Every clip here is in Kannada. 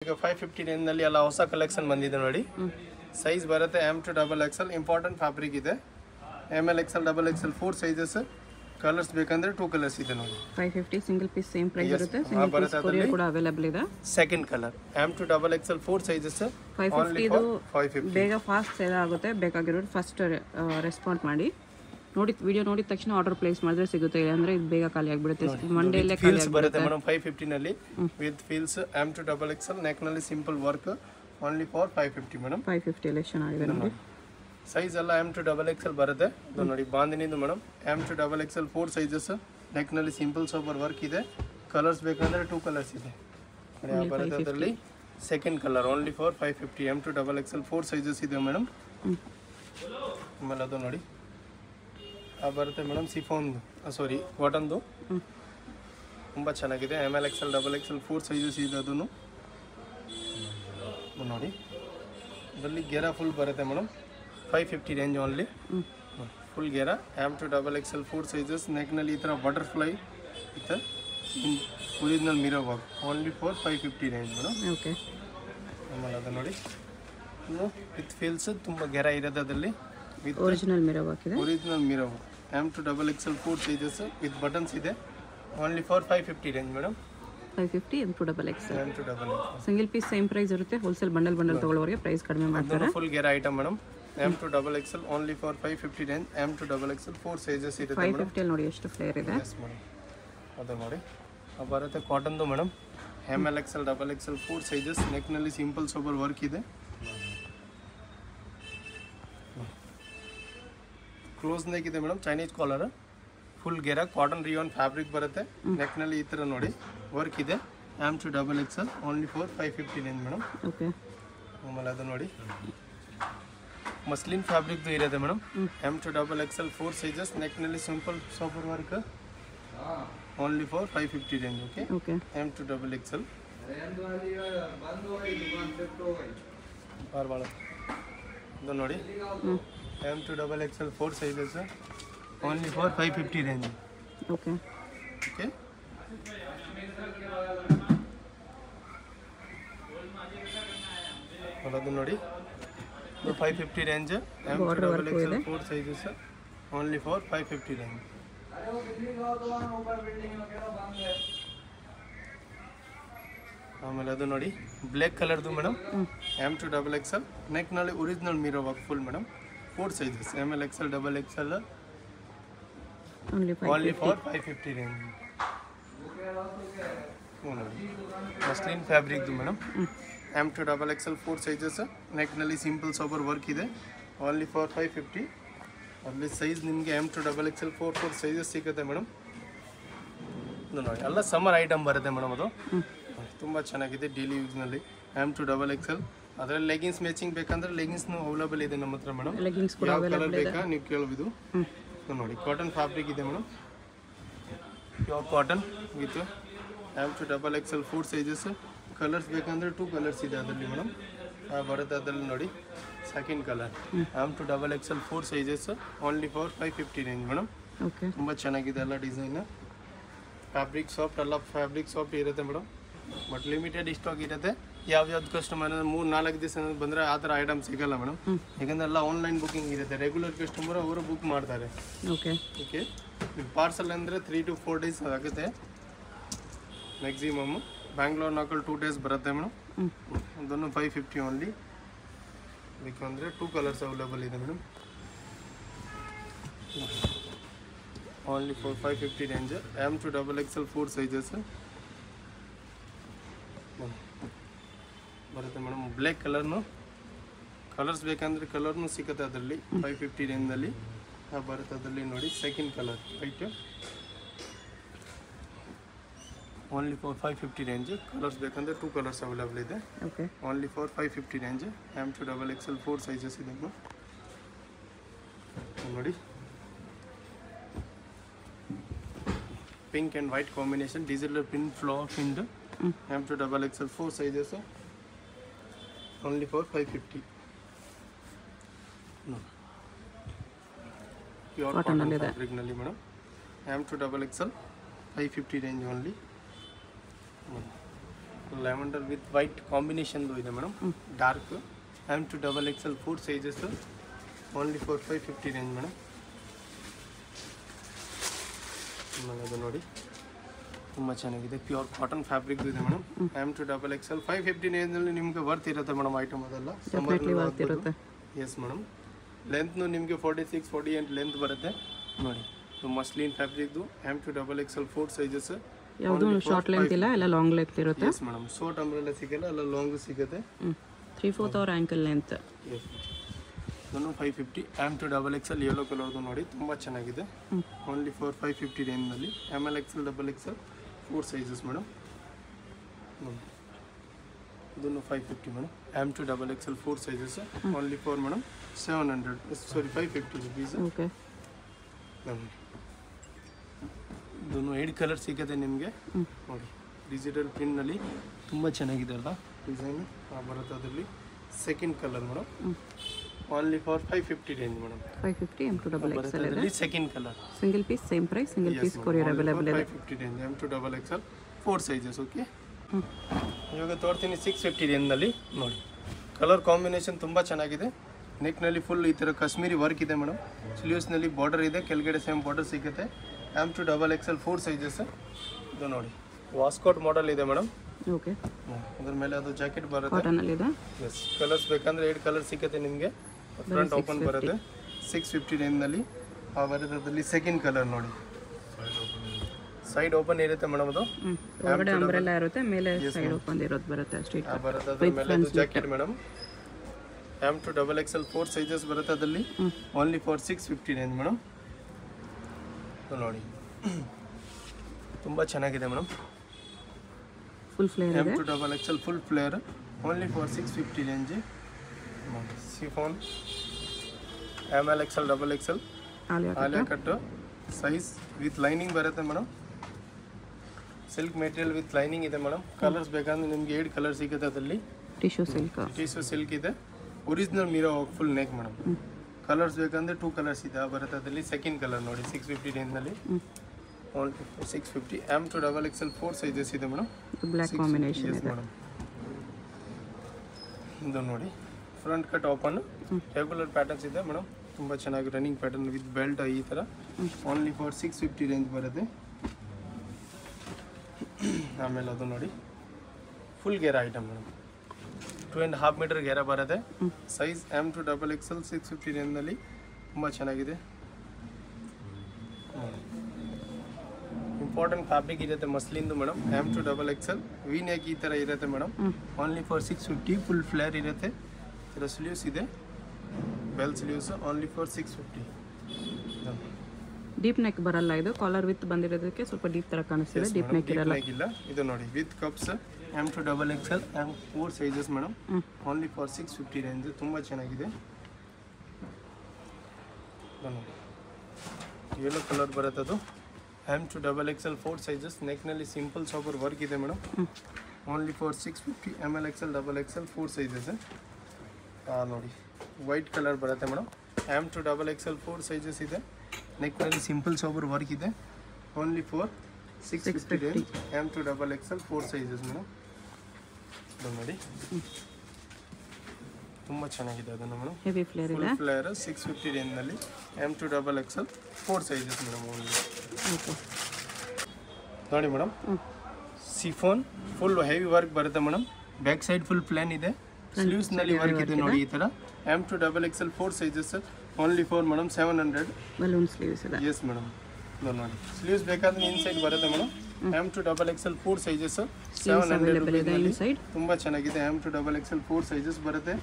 ಈಗ 559 ನಲ್ಲಿ ಎಲ್ಲ ಹೊಸ ಕಲೆಕ್ಷನ್ ಬಂದಿದೆ ನೋಡಿ. ಸೈಜ್ ಬರುತ್ತೆ M to XXL. Important fabric ಇದೆ. ML XL XXL 4 sizes. Colours ಬೇಕಂದ್ರೆ 2 ಕಲರ್ಸ್ ಇದೆ ನೋಡಿ. 550 ಸಿಂಗಲ್ ಪೀಸ್ ಸೇಮ್ ಪ್ರೈಸ್ ಇರುತ್ತೆ. ಸಿಂಗಲ್ ಪೀಸ್ ಕೊರಿಯರ್ ಕೂಡ ಅವೈಲೇಬಲ್ ಇದೆ. Second colour M to XXL 4 sizes. 550 ಇದು 550 ಬೇಗ ಫಾಸ್ಟ್ ಸೇಲ್ ಆಗುತ್ತೆ. ಬೇಕಾಗಿರೋರು ಫಸ್ಟ್ ರೆಸ್ಪಾಂಡ್ ಮಾಡಿ. ನೋಡಿ ವಿಡಿಯೋ ನೋಡಿದ ತಕ್ಷಣ ಆರ್ಡರ್ ಪ್ಲೇಸ್ ಮಾಡಿದ್ರೆ ಸಿಗುತ್ತೆ. ಇಲ್ಲ ಅಂದ್ರೆ ಇದು ಬೇಗ ಖಾಲಿ ಆಗಿಬಿಡುತ್ತೆ. ಮಂಡೇಲೇ ಖಾಲಿ ಬರುತ್ತೆ ಮೇಡಮ್. 550 ನಲ್ಲಿ with frills M to XXL neck ನಲ್ಲಿ simple work only for 550 madam. 550 ಅಲ್ಲಿ ಚೆನ್ನಾಗಿದೆ ನೋಡಿ. ಸೈಜ್ ಎಲ್ಲ M to XXL ಬರುತ್ತೆ. ಇದು ನೋಡಿ ಬಾಂದಿನಿದು madam. M to XXL 4 sizes. Neck ನಲ್ಲಿ ಸಿಂಪಲ್ ಸೋಬರ್ ವರ್ಕ್ ಇದೆ. ಕಲರ್ಸ್ ಬೇಕಂದ್ರೆ 2 ಕಲರ್ಸ್ ಇದೆ. ಬರುತ್ತೆ ಅದರಲ್ಲಿ second colour only for 550. M to XXL 4 sizes ಇದೆ ಮೇಡಮ್. ಆಮೇಲೆ ಅದು ನೋಡಿ ಬರುತ್ತೆ ಮೇಡಮ್. ಸಿಫೋನ್ದು ಸಾರಿ ಕಾಟನ್ದು ತುಂಬ ಚೆನ್ನಾಗಿದೆ. ML XL XXL 4 ಸೈಜಸ್ ಇದೆ. ಅದನ್ನು ನೋಡಿ ಅದರಲ್ಲಿ ಗೆರಾ ಫುಲ್ ಬರುತ್ತೆ ಮೇಡಮ್. 550 range only. ಫುಲ್ ಗೆರಾ M to XXL 4 ಸೈಜಸ್. ನೆಕ್ನಲ್ಲಿ ಈ ಥರ butterfly with original mirror work only for 550 range madam. Okay. ಆಮೇಲೆ ಅದು ನೋಡಿ ವಿತ್ ಫೀಲ್ಸ್ ತುಂಬ ಗೆರಾ ಇರೋದು ಅದರಲ್ಲಿ ವಿತ್ ಒರಿಜಿನಲ್ ಮಿರೋ ವರ್ಕ್ ಇದೆ. Original mirror M to XXL 4 sizes with buttons ಇದೆ. Only for 550 range madam. 550 M to XXL. M to XXL single piece same price ಇರುತ್ತೆ. ಹೋಲ್ಸೇಲ್ ಬಂಡಲ್ ತಗೊಳ್ಳೋರಿಗೆ ಪ್ರೈಸ್ ಕಡಿಮೆ ಮಾಡ್ತಾರೆ. ಫುಲ್ ಗೆರಾ item madam. M to XXL only for 550 range. M to XXL 4 sizes ಇರುತ್ತೆ ಮೇಡಮ್. 550 ಅಲ್ಲಿ ನೋಡಿ ಎಷ್ಟು ಫ್ಲೇರ್ ಇದೆ. Yes madam. ಅದು ನೋಡಿ ಬರುತ್ತೆ ಕಾಟನ್ದು madam. ML XL XXL 4 sizes. ನೆಕ್ನಲ್ಲಿ ಸಿಂಪಲ್ ಸೋಬರ್ ವರ್ಕ್ ಇದೆ. ಕ್ಲೋಸ್ ನೆಕ್ ಇದೆ ಮೇಡಮ್. ಚೈನೀಸ್ ಕಾಲರ್ ಫುಲ್ ಗೆರಾ ಕಾಟನ್ ರಿಯಾನ್ ಫ್ಯಾಬ್ರಿಕ್ ಬರುತ್ತೆ. ನೆಕ್ನಲ್ಲಿ ಈ ಥರ ನೋಡಿ ವರ್ಕ್ ಇದೆ. M to XXL only for 550 range madam. Okay. ಆಮೇಲೆ ಅದು ನೋಡಿ ಮಸ್ಲಿನ್ ಫ್ಯಾಬ್ರಿಕ್ದು ಇರುತ್ತೆ madam. M to XXL 4 sizes. ನೆಕ್ನಲ್ಲಿ simple sober work only for 550 range. Okay. Okay. M to XXL ಇದು ನೋಡಿ M to XXL 4 sizes only for 550 range. Okay. Okay. ಅದು ನೋಡಿ 550 range. M to XXL 4 sizes only for 550 range. ಆಮೇಲೆ ಅದು ನೋಡಿ ಬ್ಲ್ಯಾಕ್ ಕಲರ್ದು madam. M to XXL ನೆಕ್ನಲ್ಲಿ original mirror work full madam. 4 sizes ML XL XXL only for 550 range. Muslin ಫ್ಯಾಬ್ರಿಕ್ದು madam. M to XXL 4 sizes. ನೆಕ್ನಲ್ಲಿ ಸಿಂಪಲ್ ಸೋಬರ್ ವರ್ಕ್ ಇದೆ. Only for 550. ಅಲ್ಲಿ ಸೈಜ್ ನಿಮಗೆ M to XXL 4 ಸೈಜಸ್ ಸಿಗುತ್ತೆ ಮೇಡಮ್. ಇದು ನೋಡಿ ಎಲ್ಲ ಸಮ್ಮರ್ ಐಟಮ್ ಬರುತ್ತೆ ಮೇಡಮ್. ಅದು ತುಂಬ ಚೆನ್ನಾಗಿದೆ ಡೈಲಿ ಯೂಸ್ನಲ್ಲಿ. M to XXL ಅದರಲ್ಲಿ ಲೆಗಿನ್ಸ್ ಮ್ಯಾಚಿಂಗ್ ಬೇಕಂದ್ರೆ ಲೆಗಿನ್ಸ್ನು ಅವೈಲೇಬಲ್ ಇದೆ ನಮ್ಮ ಹತ್ರ ಮೇಡಮ್. ಯಾವ ಕಲರ್ ಬೇಕಾ ನೀವು ಕೇಳಬಹುದು. ನೋಡಿ ಕಾಟನ್ ಫ್ಯಾಬ್ರಿಕ್ ಇದೆ madam. Pure cotton with M to XXL 4 sizes. Colours ಬೇಕಂದ್ರೆ 2 ಕಲರ್ಸ್ ಇದೆ ಅದರಲ್ಲಿ ಮೇಡಮ್. ಬರುತ್ತೆ ಅದರಲ್ಲಿ ನೋಡಿ second colour M to XXL 4 sizes only for 550 range madam. Okay. ತುಂಬ ಚೆನ್ನಾಗಿದೆ ಎಲ್ಲ ಡಿಸೈನ್. ಫ್ಯಾಬ್ರಿಕ್ ಸಾಫ್ಟ್ ಎಲ್ಲ ಫ್ಯಾಬ್ರಿಕ್ ಸಾಫ್ಟ್ ಇರುತ್ತೆ ಮೇಡಮ್. ಬಟ್ ಲಿಮಿಟೆಡ್ ಸ್ಟಾಕ್ ಇರುತ್ತೆ. ಯಾವ್ಯಾವ್ದು ಕಸ್ಟಮರ್ 3-4 ದಿವಸ ಬಂದರೆ ಆ ಥರ ಐಟಮ್ ಸಿಗಲ್ಲ ಮೇಡಮ್. ಯಾಕಂದ್ರೆ ಎಲ್ಲ ಆನ್ಲೈನ್ ಬುಕಿಂಗ್ ಇರುತ್ತೆ. ರೆಗ್ಯುಲರ್ ಕಸ್ಟಮರ್ ಅವರು ಬುಕ್ ಮಾಡ್ತಾರೆ. ಓಕೆ. ಓಕೆ. ಪಾರ್ಸಲ್ ಅಂದರೆ 3 to 4 ಡೇಸ್ ಆಗುತ್ತೆ ಮ್ಯಾಕ್ಸಿಮಮ್. ಬ್ಯಾಂಗ್ಳೂರ್ ನಾಕಲ್ಲಿ 2 ಡೇಸ್ ಬರುತ್ತೆ ಮೇಡಮ್. ಅದನ್ನು 550 ಓನ್ಲಿ. ಬೇಕಂದರೆ 2 ಕಲರ್ಸ್ ಅವೈಲೇಬಲ್ ಇದೆ madam. Only for 550 range. M to XXL 4 sizes ಬರುತ್ತೆ ಮೇಡಮ್. ಬ್ಲ್ಯಾಕ್ ಕಲರ್ನು ಕಲರ್ಸ್ ಬೇಕಂದ್ರೆ ಕಲರ್ನು ಸಿಗುತ್ತೆ ಅದರಲ್ಲಿ 550 ರೇಂಜ್ನಲ್ಲಿ ಬರುತ್ತೆ. ಅದರಲ್ಲಿ ನೋಡಿ second colour white only for 550 range. Colours ಬೇಕಂದ್ರೆ 2 ಕಲರ್ಸ್ ಅವೈಲೇಬಲ್ ಇದೆ. Okay. Only for 550 range. M to XXL 4 sizes ಇದೆ ನೋಡಿ. Pink and white combination digital print flower print. M to XXL 4 sizes only for 550. Pure cotton ಫ್ಯಾಬ್ರಿಕ್ನಲ್ಲಿ madam. M to XXL 550 range only. Lavender with white ಕಾಂಬಿನೇಷನ್ದು ಇದೆ madam, dark M2XXL 4 sizes, only for 550 range madam. ಅದು ನೋಡಿ ತುಂಬ ಚೆನ್ನಾಗಿದೆ, ಪ್ಯೂರ್ ಕಾಟನ್ ಫ್ಯಾಬ್ರಿಕ್ ಇದೆ ಮೇಡಮ್. M2XXL 550 ರೇಂಜಲ್ಲಿ ನಿಮಗೆ ವರ್ತ್ ಇರುತ್ತೆ ಮೇಡಮ್ ಐಟಮ್ ಅದೆಲ್ಲ. Yes madam. ಲೆಂತ್ನು ನಿಮಗೆ 46-48 ಲೆಂತ್ ಬರುತ್ತೆ ನೋಡಿ. ಇದು ಮಸ್ಲಿನ್ ಫ್ಯಾಬ್ರಿಕ್ದು M2XXL 4 ಸೈಜಸ್. ಯಾವುದು ಶಾರ್ಟ್ ಲೆಂತ್ ಇಲ್ಲ, ಎಲ್ಲ ಲಾಂಗ್ ಲೆಂತ್ ಇರುತ್ತೆ. Yes madam. ಶಾರ್ಟ್ ಅಂಬ್ರೆಲ್ಲ ಸಿಗಲ್ಲ, ಎಲ್ಲ ಲಾಂಗ್ ಸಿಗುತ್ತೆ. 3/4 ಅವರ್ ಆ್ಯಂಕಲ್ ಲೆಂತ್. ಎಸ್ ಇದನ್ನು 550. M2XXL ಯೆಲ್ಲೋ ಕಲರ್ದು ನೋಡಿ ತುಂಬ ಚೆನ್ನಾಗಿದೆ. Only for 550 ರೇಂಜ್ನಲ್ಲಿ. MLXL XXL 4 sizes madam. ಇದನ್ನು 550 madam. M2XXL 4 sizes, only for madam 550 rupees. Okay. ಇದನ್ನು 8 ಕಲರ್ ಸಿಗುತ್ತೆ ನಿಮಗೆ ನೋಡಿ. ಡಿಜಿಟಲ್ ಪ್ರಿಂಟ್ನಲ್ಲಿ ತುಂಬ ಚೆನ್ನಾಗಿದೆ ಅಲ್ಲ ಡಿಸೈನ್ ಬರುತ್ತೆ. ಅದರಲ್ಲಿ second colour madam, only for 550 range madam. 550 M2XXL ಇದೆ. Second colour single piece same price, single piece courier available ಇದೆ. 550 ರೇಂಜ್ M2XXL 4 ಸೈಜಸ್. ಓಕೆ, ಇವಾಗ ತೋರ್ತೀನಿ 650 ರೇಂಜ್ನಲ್ಲಿ ನೋಡಿ. ಕಲರ್ ಕಾಂಬಿನೇಷನ್ ತುಂಬ ಚೆನ್ನಾಗಿದೆ. ನೆಕ್ನಲ್ಲಿ ಫುಲ್ ಈ ಥರ ಕಾಶ್ಮೀರಿ ವರ್ಕ್ ಇದೆ ಮೇಡಮ್. ಸ್ಲೀವ್ಸ್ನಲ್ಲಿ ಬಾರ್ಡರ್ ಇದೆ, ಕೆಳಗಡೆ ಸೇಮ್ ಬಾರ್ಡರ್ ಸಿಗುತ್ತೆ. M2XXL 4 sizes. ಇದು ನೋಡಿ ವಾಸ್ಕೋಟ್ ಮಾಡೆಲ್ ಇದೆ ಮೇಡಮ್. ಓಕೆ. ಅದ್ರ ಮೇಲೆ ಅದು ಜಾಕೆಟ್ ಬರುತ್ತೆ. ಕಾಟನ್ ಅಲ್ಲಿ ಇದೆ. ಎಸ್, ಕಲರ್ಸ್ ಬೇಕಂದ್ರೆ 8 ಕಲರ್ ಸಿಗುತ್ತೆ ನಿಮಗೆ. ಫ್ರಂಟ್ ಓಪನ್ ಬರುತ್ತೆ 650 ರೇಂಜ್ನಲ್ಲಿ. ಆ ಬರೋದ್ರಲ್ಲಿ ಸೆಕೆಂಡ್ ಕಲರ್ ನೋಡಿ, ಸೈಡ್ ಓಪನ್ ಇರುತ್ತೆ ಮೇಡಮ್. ಅದು ಹೊರಗಡೆ ಅಂಬ್ರೆಲಾ ಇರುತ್ತೆ, ಮೇಲೆ ಸೈಡ್ ಓಪನ್ ಇರೋದು ಬರುತ್ತೆ. ಸ್ಟ್ರೈಟ್ ಬರುತ್ತೆ. ಅದ್ರ ಮೇಲೆ ಅದು ಜಾಕೆಟ್ ಮೇಡಮ್. M2XXL 4 ಸೈಜಸ್ ಬರುತ್ತೆ ಅದರಲ್ಲಿ. Only for 650 range madam. ನೋಡಿ ತುಂಬ ಚೆನ್ನಾಗಿದೆ ಮೇಡಮ್. ಫುಲ್ ಫ್ಲೇರ್ ಇದೆ. M2XXL full flare, only for 650 range. Chiffon MLXL XXL Alia cut size with lining ಬರುತ್ತೆ madam. Silk material with lining ಇದೆ ಮೇಡಮ್. ಕಲರ್ಸ್ ಬೇಕಂದ್ರೆ ನಿಮಗೆ 8 ಕಲರ್ ಸಿಗುತ್ತೆ ಅದರಲ್ಲಿ. ಟಿಶ್ಯೂ ಸಿಲ್ಕ್ ಇದೆ. ಒರಿಜಿನಲ್ ಮೀರೋ ಫುಲ್ ನೆಕ್ ಮೇಡಮ್. ಕಲರ್ಸ್ ಬೇಕಂದ್ರೆ 2 ಕಲರ್ಸ್ ಇದೆ ಬರುತ್ತೆ ಅದರಲ್ಲಿ. ಸೆಕೆಂಡ್ ಕಲರ್ ನೋಡಿ 650 ರೇಂಜ್ನಲ್ಲಿ. ಓನ್ಲಿ 650. M2XXL 4 ಸೈಜಸ್ ಇದೆ ಮೇಡಮ್. ಬ್ಲ್ಯಾಕ್ ಕಾಂಬಿನೇಷನ್ ಇದೆ ಮೇಡಮ್. ಇದು ನೋಡಿ front cut open regular patterns ಇದೆ ಮೇಡಮ್. ತುಂಬ ಚೆನ್ನಾಗಿ ರನ್ನಿಂಗ್ ಪ್ಯಾಟರ್ನ್ ವಿತ್ ಬೆಲ್ಟ್ ಈ ಥರ. ಓನ್ಲಿ ಫಾರ್ 650 ರೇಂಜ್ ಬರುತ್ತೆ. ಆಮೇಲೆ ಅದು ನೋಡಿ ಫುಲ್ ಗೇರ ಐಟಮ್ ಮೇಡಮ್. 2.5 ಮೀಟರ್ ಗೇರ ಬರುತ್ತೆ. Size M2XXL 650 ರೇಂಜ್ನಲ್ಲಿ. ತುಂಬ ಚೆನ್ನಾಗಿದೆ. ಇಂಪಾರ್ಟೆಂಟ್ ಫ್ಯಾಬ್ರಿಕ್ ಇರುತ್ತೆ ಮಸ್ಲಿಂದು ಮೇಡಮ್. M2XXL ವಿ ನೆಕ್ ಈ ಥರ ಇರುತ್ತೆ madam. Only for 650. Full flare ಇರುತ್ತೆ. ಈ ಥರ ಸ್ಲೀವ್ಸ್ ಇದೆ, bell sleeves. Only for 650. Deep neck ಬರಲ್ಲ ಇದು. ಕಾಲರ್ ವಿತ್ ಬಂದಿರೋದಕ್ಕೆ ಸ್ವಲ್ಪ ಡೀಪ್ ತರ ಕಾಣಿಸ್ತಿದೆ. ಡೀಪ್ ನೆಕ್ ಇರಲ್ಲ. ಇದು ನೋಡಿ with cups. M2XXL 4 sizes madam. Only for 650 range. ತುಂಬ ಚೆನ್ನಾಗಿದೆ. ಯೆಲ್ಲೋ ಕಲರ್ ಬರುತ್ತೆ ಅದು. M2XXL 4 sizes. ನೆಕ್ನಲ್ಲಿ ಸಿಂಪಲ್ ಸಾಬರ್ ವರ್ಕ್ ಇದೆ madam. Only for 650. MLXL XXL 4 sizes. ನೋಡಿ ವೈಟ್ ಕಲರ್ ಬರುತ್ತೆ ಮೇಡಮ್. M2XXL 4 ಸೈಜಸ್ ಇದೆ. ನೆಕ್ನಲ್ಲಿ ಸಿಂಪಲ್ ಸಾಬರ್ ವರ್ಕ್ ಇದೆ. Only for 650 range. M2XXL 4 sizes madam. ಇದು ನೋಡಿ ತುಂಬ ಚೆನ್ನಾಗಿದೆ ಅದನ್ನು ಮೇಡಮ್. ಹೆವಿ ಫ್ಲೇರ್ ಇದೆ. Flare 650 ರೇಂಜ್ನಲ್ಲಿ. M2XXL 4 sizes madam. Only ನೋಡಿ madam. Chiffon full heavy work ಬರುತ್ತೆ madam. Back side full plain ಇದೆ. ಸ್ಲೀವ್ಸ್ನಲ್ಲಿ ವರ್ಕ್ ಇದೆ ನೋಡಿ ಈ ಥರ. M2XXL 4 sizes. Only for madam 700. Balloon sleeves ಇದೆ. Yes madam. ನೋಡಿ ಸ್ಲೀವ್ಸ್ ಬೇಕಾದ್ರೆ ಇನ್ಸೈಡ್ ಬರುತ್ತೆ ಮೇಡಮ್. M2XXL 4 ಸೈಜಸ್ 700 ತುಂಬ ಚೆನ್ನಾಗಿದೆ. M2XXL 4 ಸೈಜಸ್ ಬರುತ್ತೆ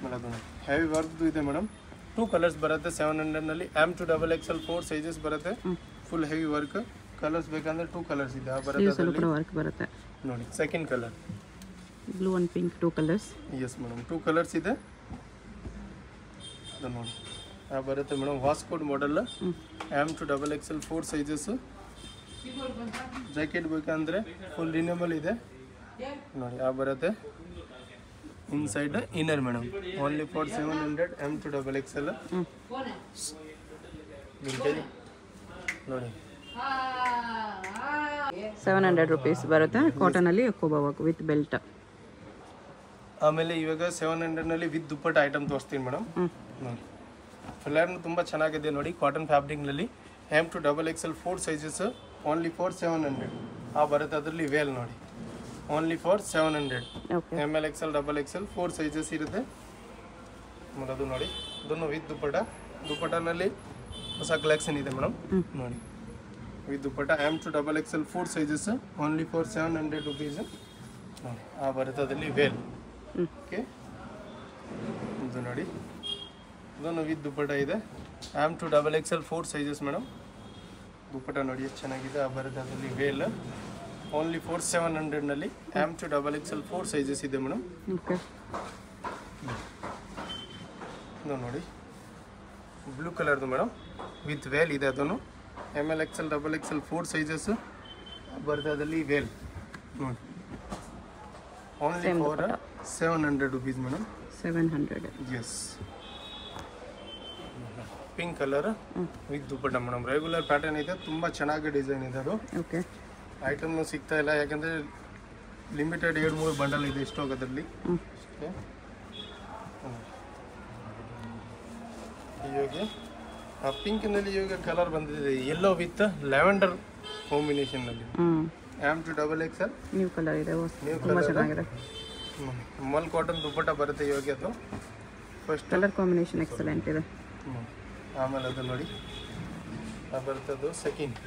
ಮೇಡಮ್. ಹೆವಿ ವರ್ಕ್ ಇದೆ ಮೇಡಮ್. 2 ಕಲರ್ಸ್ ಬರುತ್ತೆ 700ನಲ್ಲಿ. M2XXL 4 ಸೈಜಸ್ ಬರುತ್ತೆ. Full heavy work. ಕಲರ್ಸ್ ಬೇಕಂದ್ರೆ 2 ಕಲರ್ಸ್ ಇದೆ ಬರುತ್ತೆ. ವರ್ಕ್ ಬರುತ್ತೆ ನೋಡಿ. Second colour blue and pink 2 colours. Yes madam 2 colours ಇದೆ. ಇದು ನೋಡಿ ಬರುತ್ತೆ madam. Waistcoat model. M2XXL 4 sizes. Jacket ಬೇಕಂದ್ರೆ ಫುಲ್ ರಿನೇಬಲ್ ಇದೆ ನೋಡಿ. ಬರುತ್ತೆ inside inner madam. Only for 700. M2XXL ನೋಡಿ 700 rupees ಬರುತ್ತೆ ಕಾಟನಲ್ಲಿ ಎಕ್ಕೋಬಾ ವರ್ಕ್ ವಿತ್ ಬೆಲ್ಟ್. ಆಮೇಲೆ ಇವಾಗ 700ನಲ್ಲಿ ವಿತ್ ದುಪ್ಪಟ್ಟ ಐಟಮ್ ತೋರಿಸ್ತೀನಿ ಮೇಡಮ್. ನೋಡಿ ಫ್ಲೇರ್ನು ತುಂಬ ಚೆನ್ನಾಗಿದೆ ನೋಡಿ, ಕಾಟನ್ ಫ್ಯಾಬ್ರಿಕ್ನಲ್ಲಿ M2XXL 4 ಸೈಜಸ್ ಓನ್ಲಿ ಫಾರ್ 700 ಬರುತ್ತೆ. ಅದರಲ್ಲಿ ವೇಲ್ ನೋಡಿ only for 700. ML XL XXL 4 sizes ಇರುತ್ತೆ. ಅದು ನೋಡಿ ಅದನ್ನು ವಿತ್ ದುಪ್ಪಟ್ಟನಲ್ಲಿ ಹೊಸ ಕಲೆಕ್ಷನ್ ಇದೆ ಮೇಡಮ್. ನೋಡಿ with dupatta M2XXL 4 sizes only for 700 rupees. ನೋಡಿ ಬರುತ್ತೆ ಅದರಲ್ಲಿ ವೇಲ್. ಓಕೆ ಇದು ನೋಡಿ ಇದನ್ನು ವಿತ್ ದುಪ್ಪಟ್ಟ ಇದೆ M2XXL 4 ಸೈಜಸ್ ಮೇಡಮ್. ದುಪ್ಪಟ್ಟ ನೋಡಿ ಎಷ್ಟು ಚೆನ್ನಾಗಿದೆ ಬರುತ್ತೆ ಅದರಲ್ಲಿ ವೇಲ್ ಓನ್ಲಿ ಫಾರ್ 700ನಲ್ಲಿ M2XXL 4 ಸೈಜಸ್ ಇದೆ ಮೇಡಮ್. ಇದು ನೋಡಿ ಬ್ಲೂ ಕಲರ್ದು ಮೇಡಮ್ ವಿತ್ ವೇಲ್ ಇದೆ. ಅದನ್ನು ML XL XXL 4 ಸೈಜಸ್ ಬರುತ್ತೆ ಅದರಲ್ಲಿ ವೇಲ್ ನೋಡಿ only for 700 rupees madam. 700. Yes pink colour with dupatta madam. Regular pattern ಇದೆ, ತುಂಬ ಚೆನ್ನಾಗಿ ಡಿಸೈನ್ ಇದೆ. ಅದು ಓಕೆ ಐಟಮ್ನು ಸಿಗ್ತಾ ಇಲ್ಲ ಯಾಕಂದರೆ ಲಿಮಿಟೆಡ್ 2-3 ಬಂಡಲ್ ಇದೆ ಸ್ಟಾಕ್ ಅದರಲ್ಲಿ. ಇವಾಗ ಪಿಂಕ್ನಲ್ಲಿ ಇವಾಗ ಕಲರ್ ಬಂದಿದೆ ಯೆಲ್ಲೋ ವಿತ್ ಲ್ಯಾವೆಂಡರ್ ಕಾಂಬಿನೇಷನ್ನಲ್ಲಿ. M2XXL ನ್ಯೂ ಕಲರ್ ಇದೆ, ತುಂಬ ಚೆನ್ನಾಗಿದೆ. ಮಲ್ ಕಾಟನ್ ದುಪ್ಪಟ್ಟ ಬರುತ್ತೆ ಇವಾಗ. ಅದು ಫಸ್ಟ್ ಕಲರ್ ಕಾಂಬಿನೇಷನ್ ಎಕ್ಸಲೆಂಟ್ ಇದೆ. ಆಮೇಲೆ ಅದು ನೋಡಿ ಬರುತ್ತೆ ಅದು ಸೆಕೆಂಡ್.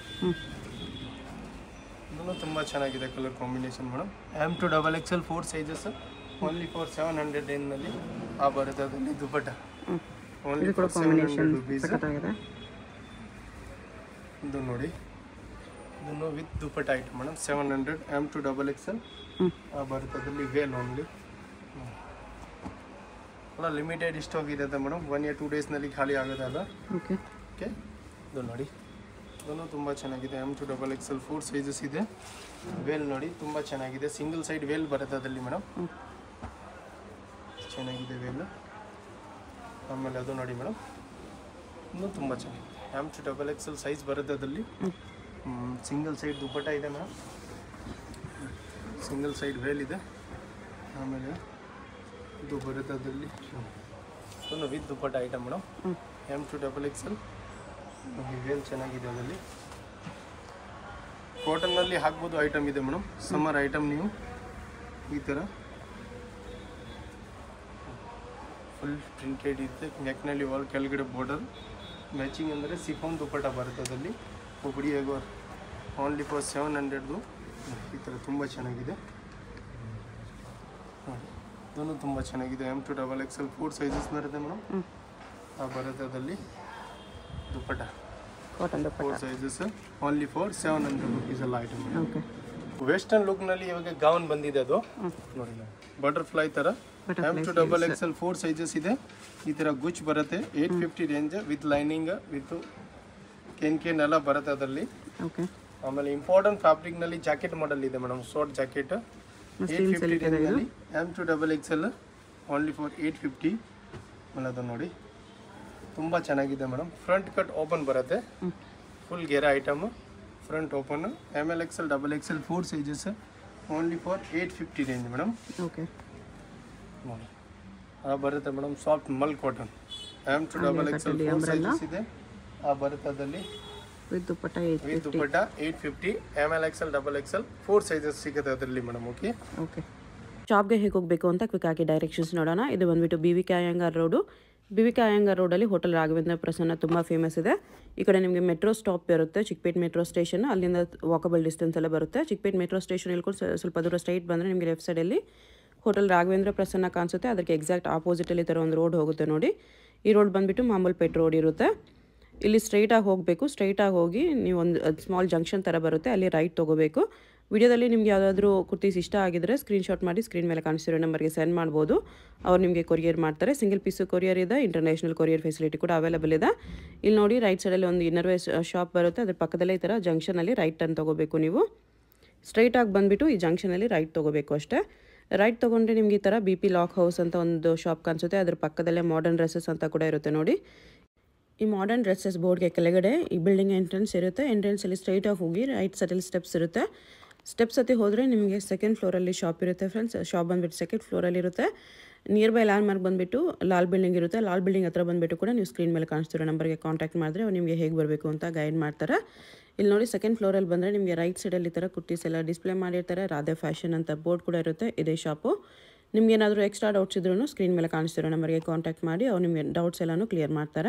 ಇದನ್ನು ತುಂಬ ಚೆನ್ನಾಗಿದೆ colour combination madam. M2XXL 4 sizes only for 700 ನಲ್ಲಿ ಬರುತ್ತೆ ಅದರಲ್ಲಿ ದುಪ್ಪಟ್ಟ ಓನ್ಲಿ ಫಾರ್ 700 rupees. ಇದು ನೋಡಿ ಇದನ್ನು with dupatta item madam 700 M2XXL ಬರುತ್ತೆ ಅದರಲ್ಲಿ ವೇಲ್ ಓನ್ಲಿ. ಅಲ್ಲ ಲಿಮಿಟೆಡ್ ಸ್ಟಾಕ್ ಇದೆ ಮೇಡಮ್, 1 or 2 ಡೇಸ್ನಲ್ಲಿ ಖಾಲಿ ಆಗೋದು ಅಲ್ಲ. ಓಕೆ ಇದು ನೋಡಿ ಇದನ್ನು ತುಂಬ ಚೆನ್ನಾಗಿದೆ M2XXL 4 ಸೈಜಸ್ ಇದೆ. ವೇಲ್ ನೋಡಿ ತುಂಬ ಚೆನ್ನಾಗಿದೆ, ಸಿಂಗಲ್ ಸೈಡ್ ವೇಲ್ ಬರುತ್ತೆ ಅದರಲ್ಲಿ ಮೇಡಮ್. ಚೆನ್ನಾಗಿದೆ ವೇಲ್. ಆಮೇಲೆ ಅದು ನೋಡಿ ಮೇಡಮ್ ಇನ್ನೂ ತುಂಬ ಚೆನ್ನಾಗಿದೆ M2XXL ಸೈಜ್ ಬರುತ್ತೆ ಅದರಲ್ಲಿ. ಸಿಂಗಲ್ ಸೈಡ್ ದುಪ್ಪಟ್ಟ ಇದೆ ಮೇಡಮ್, ಸಿಂಗಲ್ ಸೈಡ್ ವೇಲ್ ಇದೆ. ಆಮೇಲೆ ಇದು ಬರುತ್ತೆ ಅದರಲ್ಲಿ ಒಂದು with dupatta item madam. M2XXL veil ಚೆನ್ನಾಗಿದೆ ಅದರಲ್ಲಿ. ಕಾಟನ್ನಲ್ಲಿ ಹಾಕ್ಬೋದು ಐಟಮ್ ಇದೆ ಮೇಡಮ್, ಸಮ್ಮರ್ ಐಟಮ್. ನೀವು ಈ ಥರ ಫುಲ್ ಪ್ರಿಂಟೆಡ್ ಇದೆ, ನೆಕ್ನಲ್ಲಿ ವಾಲ್ ಕೆಳಗಡೆ ಬಾರ್ಡರ್ ಮ್ಯಾಚಿಂಗ್ ಅಂದರೆ ಸಿಫಾನ್ ದುಪ್ಪಟ್ಟ ಬರುತ್ತೆ ಅದರಲ್ಲಿ. ಒಬ್ಬಡಿ ಆಗೋರ್ ಓನ್ಲಿ ಫಾರ್ 700. ಈ ಥರ ತುಂಬ ಚೆನ್ನಾಗಿದೆ ಇದನ್ನು ತುಂಬ ಚೆನ್ನಾಗಿದೆ. M2XXL 4 ಸೈಜಸ್ ಬರುತ್ತೆ ಮೇಡಮ್. ಬರುತ್ತೆ ಅದರಲ್ಲಿ dupatta cotton dupatta 4 sizes only for 700 rupees ಎಲ್ಲ ಐಟಮ್. ವೆಸ್ಟರ್ನ್ ಲುಕ್ನಲ್ಲಿ ಇವಾಗ ಗೌನ್ ಬಂದಿದೆ ಅದು ನೋಡಿ ಬಟರ್ಫ್ಲೈ ಥರ. M2XXL 4 ಸೈಜಸ್ ಇದೆ. ಈ ಥರ ಗುಚ್ ಬರುತ್ತೆ 850 range with lining with Ken ಎಲ್ಲ ಬರುತ್ತೆ ಅದರಲ್ಲಿ. ಆಮೇಲೆ ಇಂಪಾರ್ಟೆಂಟ್ ಫ್ಯಾಬ್ರಿಕ್ನಲ್ಲಿ ಜಾಕೆಟ್ ಮಾಡೆಲ್ ಇದೆ ಮೇಡಮ್, ಶಾರ್ಟ್ ಜಾಕೆಟ್ 850 ರೇಂಜಲ್ಲಿ M2XXL ಓನ್ಲಿ ಫಾರ್ 850. ಆಮೇಲೆ ಅದು ನೋಡಿ ತುಂಬ ಚೆನ್ನಾಗಿದೆ ಮೇಡಮ್. ಫ್ರಂಟ್ ಕಟ್ ಓಪನ್ ಬರುತ್ತೆ, ಫುಲ್ ಗೆರೆ item, front open. ML XL XXL 4 sizes only for 850 range madam. Okay ನೋಡಿ ಬರುತ್ತೆ madam soft mul cotton. M2XXL 4 sizes ಇದೆ ಬರುತ್ತೆ ಅದರಲ್ಲಿ with dupatta 850. ML XL XXL 4 sizes ಸಿಗುತ್ತೆ ಅದರಲ್ಲಿ ಮೇಡಮ್. ಓಕೆ ಶಾಪ್ಗೆ ಹೇಗೆ ಹೋಗಬೇಕು ಅಂತ ಕ್ವಿಕ್ ಆಗಿ ಡೈರೆಕ್ಷನ್ಸ್ ನೋಡೋಣ. ಇದು ಬಂದುಬಿಟ್ಟು BVK Iyengar road. BVK Iyengar ರೋಡಲ್ಲಿ ಹೋಟೆಲ್ ರಾಘವೇಂದ್ರ ಪ್ರಸನ್ನ ತುಂಬ ಫೇಮಸ್ ಇದೆ. ಈ ಕಡೆ ನಿಮಗೆ ಮೆಟ್ರೋ ಸ್ಟಾಪ್ ಇರುತ್ತೆ, ಚಿಕ್ಕಪೇಟ್ ಮೆಟ್ರೋ ಸ್ಟೇಷನ್, ಅಲ್ಲಿಂದ ವಾಕಬಲ್ ಡಿಸ್ಟೆನ್ಸ್ ಎಲ್ಲ ಬರುತ್ತೆ. ಚಿಕ್ಕಪೇಟ್ ಮೆಟ್ರೋ ಸ್ಟೇಷನ್ ಇಳ್ಕೊಂಡು ಸ್ವಲ್ಪ ದೂರ ಸ್ಟ್ರೈಟ್ ಬಂದರೆ ನಿಮಗೆ ಲೆಫ್ಟ್ ಸೈಡಲ್ಲಿ ಹೋಟೆಲ್ ರಾಘವೇಂದ್ರ ಪ್ರಸನ್ನ ಕಾಣಿಸುತ್ತೆ. ಅದಕ್ಕೆ ಎಕ್ಸಾಕ್ಟ್ ಆಪೋಸಿಟಲ್ಲಿ ಥರ ಒಂದು ರೋಡ್ ಹೋಗುತ್ತೆ ನೋಡಿ. ಈ ರೋಡ್ ಬಂದುಬಿಟ್ಟು ಮಾಮೂಲ್ಪೇಟ್ ರೋಡ್ ಇರುತ್ತೆ. ಇಲ್ಲಿ ಸ್ಟ್ರೈಟಾಗಿ ಹೋಗಬೇಕು. ಸ್ಟ್ರೈಟಾಗಿ ಹೋಗಿ ನೀವು ಒಂದು ಸ್ಮಾಲ್ ಜಂಕ್ಷನ್ ಥರ ಬರುತ್ತೆ, ಅಲ್ಲಿ ರೈಟ್ ತೊಗೋಬೇಕು. ವಿಡಿಯೋದಲ್ಲಿ ನಿಮ್ಗೆ ಯಾವುದಾದ್ರೂ ಕುರ್ತೀಸ್ ಇಷ್ಟ ಆಗಿದ್ರೆ ಸ್ಕ್ರೀನ್ಶಾಟ್ ಮಾಡಿ ಸ್ಕ್ರೀನ್ ಮೇಲೆ ಕಾಣಿಸ್ತಿರೋ ನಂಬರ್ಗೆ ಸೆಂಡ್ ಮಾಡ್ಬೋದು. ಅವ್ರು ನಿಮಗೆ ಕೊರಿಯರ್ ಮಾಡ್ತಾರೆ. ಸಿಂಗಲ್ ಪೀಸು ಕೊರಿಯರ್ ಇದೆ, ಇಂಟರ್ನ್ಯಾಷನಲ್ ಕೊರಿಯರ್ ಫೆಸಿಲಿಟಿ ಕೂಡ ಅವೈಲೇಬಲ್ ಇದೆ. ಇಲ್ಲಿ ನೋಡಿ ರೈಟ್ ಸೈಡಲ್ಲಿ ಒಂದು ಇನ್ನರ್ವೇರ್ ಶಾಪ್ ಬರುತ್ತೆ, ಅದ್ರ ಪಕ್ಕದಲ್ಲೇ ಈ ಥರ ಜಂಕ್ಷನಲ್ಲಿ ರೈಟ್ ಟರ್ನ್ ತೊಗೋಬೇಕು. ನೀವು ಸ್ಟ್ರೈಟಾಗಿ ಬಂದುಬಿಟ್ಟು ಈ ಜಂಕ್ಷನಲ್ಲಿ ರೈಟ್ ತೊಗೋಬೇಕು ಅಷ್ಟೇ. ರೈಟ್ ತೊಗೊಂಡ್ರೆ ನಿಮ್ಗೆ ಈ ಥರ BP ಲಾಕ್ ಹೌಸ್ ಅಂತ ಒಂದು ಶಾಪ್ ಕಾಣಿಸುತ್ತೆ, ಅದ್ರ ಪಕ್ಕದಲ್ಲೇ ಮಾಡರ್ನ್ ಡ್ರೆಸ್ಸಸ್ ಅಂತ ಕೂಡ ಇರುತ್ತೆ ನೋಡಿ. ಈ ಮಾಡರ್ನ್ ಡ್ರೆಸ್ಸಸ್ ಬೋರ್ಡ್ಗೆ ಕೆಳಗಡೆ ಈ ಬಿಲ್ಡಿಂಗ್ ಎಂಟ್ರೆನ್ಸ್ ಇರುತ್ತೆ. ಎಂಟ್ರೆನ್ಸಲ್ಲಿ ಸ್ಟ್ರೈಟಾಗಿ ಹೋಗಿ ರೈಟ್ ಸೈಡಲ್ಲಿ ಸ್ಟೆಪ್ಸ್ ಇರುತ್ತೆ. ಸ್ಟೆಪ್ಸ್ ಹತ್ತಿ ಹೋದರೆ ನಿಮಗೆ ಸೆಕೆಂಡ್ ಫ್ಲೋರಲ್ಲಿ ಶಾಪ್ ಇರುತ್ತೆ ಫ್ರೆಂಡ್ಸ್. ಶಾಪ್ ಬಂದುಬಿಟ್ಟು ಸೆಕೆಂಡ್ ಫ್ಲೋರಲ್ಲಿ ಇರುತ್ತೆ. ನಿಯರ್ ಬೈ ಲ್ಯಾಂಡ್ ಮಾರ್ಕ್ ಬಂದುಬಿಟ್ಟು ಲಾಲ್ ಬಿಲ್ಡಿಂಗ್ ಇರುತ್ತೆ. ಲಾಲ್ ಬಿಲ್ಡಿಂಗ್ ಹತ್ರ ಬಂದುಬಿಟ್ಟು ಕೂಡ ನೀವು ಸ್ಕ್ರೀನ್ ಮೇಲೆ ಕಾಣಿಸ್ತಿರೋ ನಂಬರ್ಗೆ ಕಾಂಟ್ಯಾಕ್ಟ್ ಮಾಡಿದ್ರೆ ಅವ್ರು ನಿಮಗೆ ಹೇಗೆ ಬರಬೇಕು ಅಂತ ಗೈಡ್ ಮಾಡ್ತಾರೆ. ಇಲ್ಲಿ ನೋಡಿ ಸೆಕೆಂಡ್ ಫ್ಲೋರಲ್ಲಿ ಬಂದರೆ ನಿಮಗೆ ರೈಟ್ ಸೈಡಲ್ಲಿ ಈ ಥರ ಕುರ್ತೀಸ್ ಎಲ್ಲ ಡಿಸ್ಪ್ಲೇ ಮಾಡಿರ್ತಾರೆ. ರಾಧೆ ಫ್ಯಾಷನ್ ಅಂತ ಬೋರ್ಡ್ ಕೂಡ ಇರುತ್ತೆ. ಇದೇ ಶಾಪು. ನಿಮ್ಗೆ ಏನಾದರೂ ಎಕ್ಸ್ಟ್ರಾ ಡೌಟ್ಸ್ ಇದ್ರೂ ಸ್ಕ್ರೀನ್ ಮೇಲೆ ಕಾಣಿಸ್ತಿರೋ ನಂಬರ್ಗೆ ಕಾಂಟ್ಯಾಕ್ಟ್ ಮಾಡಿ ಅವ್ರು ನಿಮಗೆ ಡೌಟ್ಸ್ ಎಲ್ಲನೂ ಕ್ಲಿಯರ್ ಮಾಡ್ತಾರೆ.